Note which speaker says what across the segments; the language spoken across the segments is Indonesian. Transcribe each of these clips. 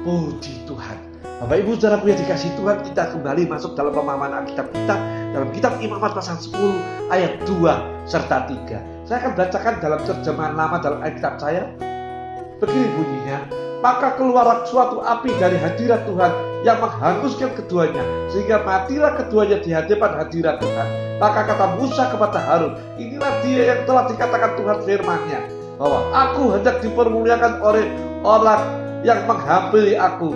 Speaker 1: Puji Tuhan. Bapak Ibu saudaraku yang dikasihi Tuhan, kita kembali masuk dalam pemahaman Alkitab kita dalam kitab Imamat pasal 10 ayat 2 serta 3. Saya akan bacakan dalam terjemahan lama dalam Alkitab saya. Begini bunyinya, maka keluar suatu api dari hadirat Tuhan yang menghanguskan keduanya, sehingga matilah keduanya di hadapan hadirat Tuhan. Maka kata Musa kepada Harun, inilah dia yang telah dikatakan Tuhan firman-Nya, bahwa aku hendak dipermuliakan oleh orang yang menghampiri aku,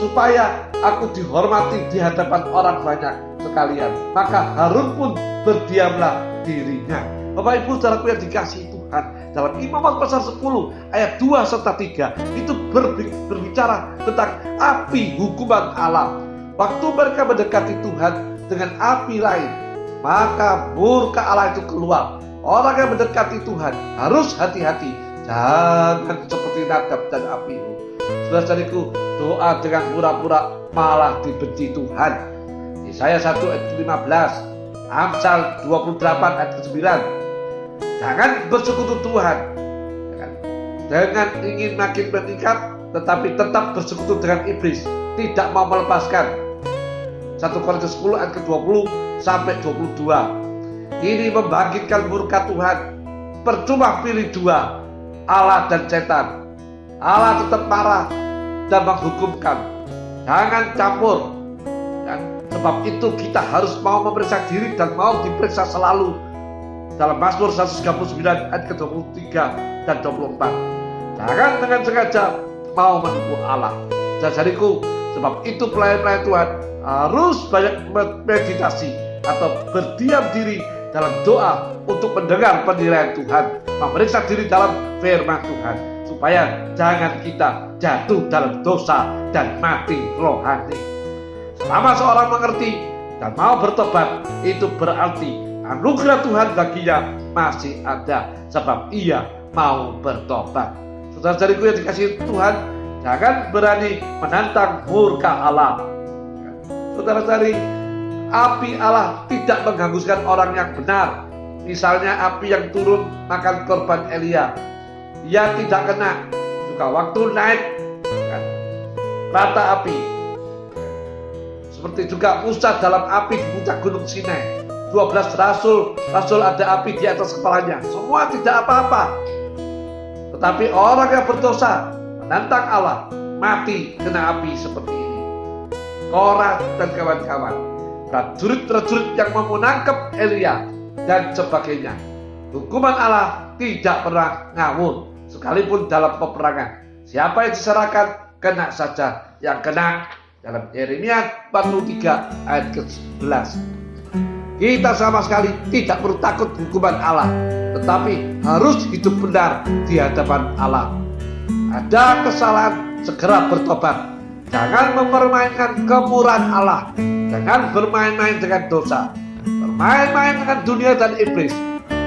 Speaker 1: supaya aku dihormati di hadapan orang banyak sekalian. Maka Harun pun berdiamlah dirinya. Bapak Ibu saudaraku yang dikasihi Tuhan, dalam Imamat pasal 10 ayat 2 serta 3 itu berbicara tentang api hukuman Allah. Waktu mereka mendekati Tuhan dengan api lain, maka murka Allah itu keluar. Orang yang mendekati Tuhan harus hati-hati, jangan seperti Nadab dan Abihu. Saudara-saudariku, doa dengan pura-pura malah dibenci Tuhan. Yesaya 1 ayat 15, Amsal 28 ayat 9. Jangan bersekutu Tuhan dengan ingin makin meningkat, tetapi tetap bersekutu dengan iblis, tidak mau melepaskan. 1 Korintus 10 ayat ke-20 sampai 22. Ini membangkitkan murka Tuhan. Percuma pilih dua, Allah dan setan. Allah tetap marah dan menghukumkan. Jangan campur. Sebab itu kita harus mau memeriksa diri dan mau diperiksa selalu. Dalam Mazmur 139 ayat ke-23 dan 24. Jangan dengan sengaja mau menipu Allah. Saudaraku, sebab itu pelayan-pelayan Tuhan harus banyak meditasi atau berdiam diri dalam doa untuk mendengar penilaian Tuhan, memeriksa diri dalam firman Tuhan, supaya jangan kita jatuh dalam dosa dan mati rohani. Selama seorang mengerti dan mau bertobat, itu berarti anugerah Tuhan baginya masih ada, sebab ia mau bertobat. Saudara-saudariku yang dikasihi Tuhan, jangan berani menantang murka Allah. Saudara-saudari, api Allah tidak menghanguskan orang yang benar. Misalnya api yang turun makan korban Elia, ia tidak kena. Juga waktu naik rata api, seperti juga Musa dalam api di puncak gunung Sinai. 12 rasul ada api di atas kepalanya, semua tidak apa-apa. Tetapi orang yang berdosa menantang Allah, mati kena api seperti ini. Korah dan kawan-kawan, prajurit-prajurit yang mau menangkap Elia dan sebagainya. Hukuman Allah tidak pernah ngawur, sekalipun dalam peperangan. Siapa yang diserahkan, kena saja yang kena. Dalam Yeremia 43 ayat ke-11. Kita sama sekali tidak perlu takut hukuman Allah, tetapi harus hidup benar di hadapan Allah. Ada kesalahan, segera bertobat. Jangan mempermainkan kemurahan Allah. Jangan bermain-main dengan dosa, bermain-main dengan dunia dan iblis.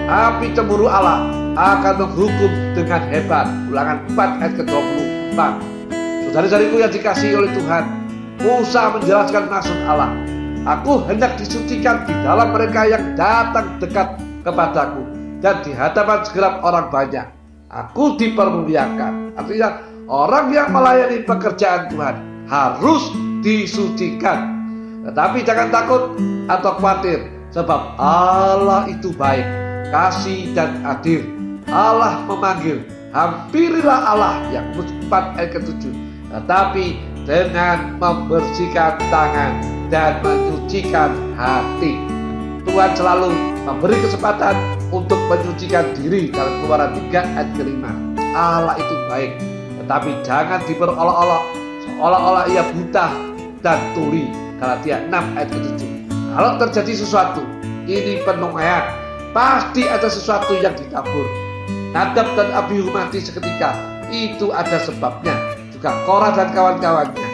Speaker 1: Api cemburu Allah akan menghukum dengan hebat. Ulangan 4 ayat ke-24. Saudara-saudariku yang dikasihi oleh Tuhan, Musa menjelaskan maksud Allah. Aku hendak disucikan di dalam mereka yang datang dekat kepadaku, dan di hadapan segenap orang banyak aku dipermuliakan. Artinya orang yang melayani pekerjaan Tuhan harus disucikan. Tetapi jangan takut atau khawatir, sebab Allah itu baik, kasih dan adil. Allah memanggil, hampirilah Allah, yang 4 ayat ke-7. Tetapi dengan membersihkan tangan dan menyucikan hati. Tuhan selalu memberi kesempatan untuk menyucikan diri. Dalam Keluaran 3 ayat ke-5. Allah itu baik, tetapi jangan diperolok-olok seolah-olah ia buta dan tuli. Galatia 6 ayat ke-7. Kalau terjadi sesuatu, ini penuaian, pasti ada sesuatu yang ditabur. Nadab dan Abihu mati seketika, itu ada sebabnya. Juga Korah dan kawan-kawannya.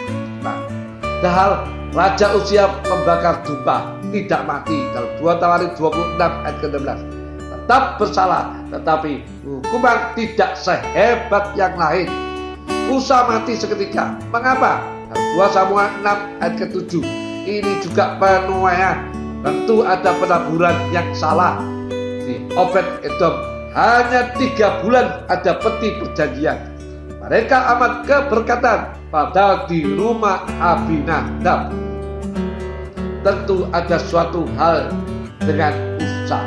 Speaker 1: Padahal Raja Uzia membakar dupa, tidak mati. Dalam 2 Tawarik 26 ayat ke-16. Tetap bersalah, tetapi hukuman tidak sehebat yang lain. Usa mati seketika. Mengapa? Dalam 2 Samuel 6 ayat ke-7. Ini juga penuaian. Tentu ada penaburan yang salah. Di Obed Edom hanya 3 bulan ada peti perjanjian. Mereka amat keberkatan, padahal di rumah Abinadab tentu ada suatu hal dengan Usa.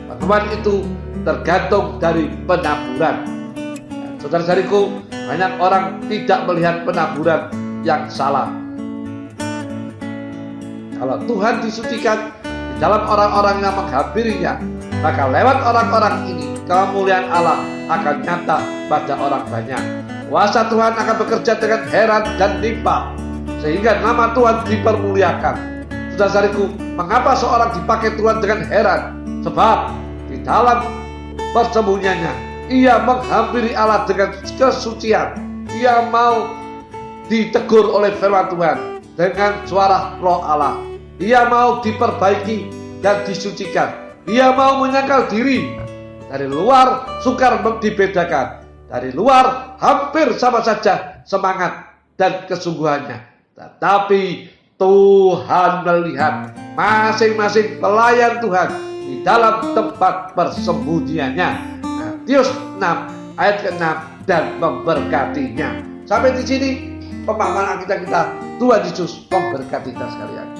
Speaker 1: Penemuan itu tergantung dari penaburan. Saudara-saudariku, banyak orang tidak melihat penaburan yang salah. Kalau Tuhan disucikan di dalam orang-orang yang menghampirinya, maka lewat orang-orang ini kemuliaan Allah akan nyata pada orang banyak. Kuasa Tuhan akan bekerja dengan heran dan limpah, sehingga nama Tuhan dipermuliakan. Saudara-saudariku, mengapa seorang dipakai Tuhan dengan heran? Sebab di dalam persembunyiannya ia menghampiri Allah dengan kesucian. Ia mau ditegur oleh firman Tuhan dengan suara Roh Allah. Ia mau diperbaiki dan disucikan. Ia mau menyangkal diri. Dari luar sukar dibedakan. Dari luar hampir sama saja semangat dan kesungguhannya. Tetapi Tuhan melihat masing-masing pelayan Tuhan di dalam tempat persembunyiannya. Matius 6 ayat ke-6 dan memberkatinya. Sampai di sini pemahaman Alkitab kita. Tuhan Yesus memberkati kita sekalian.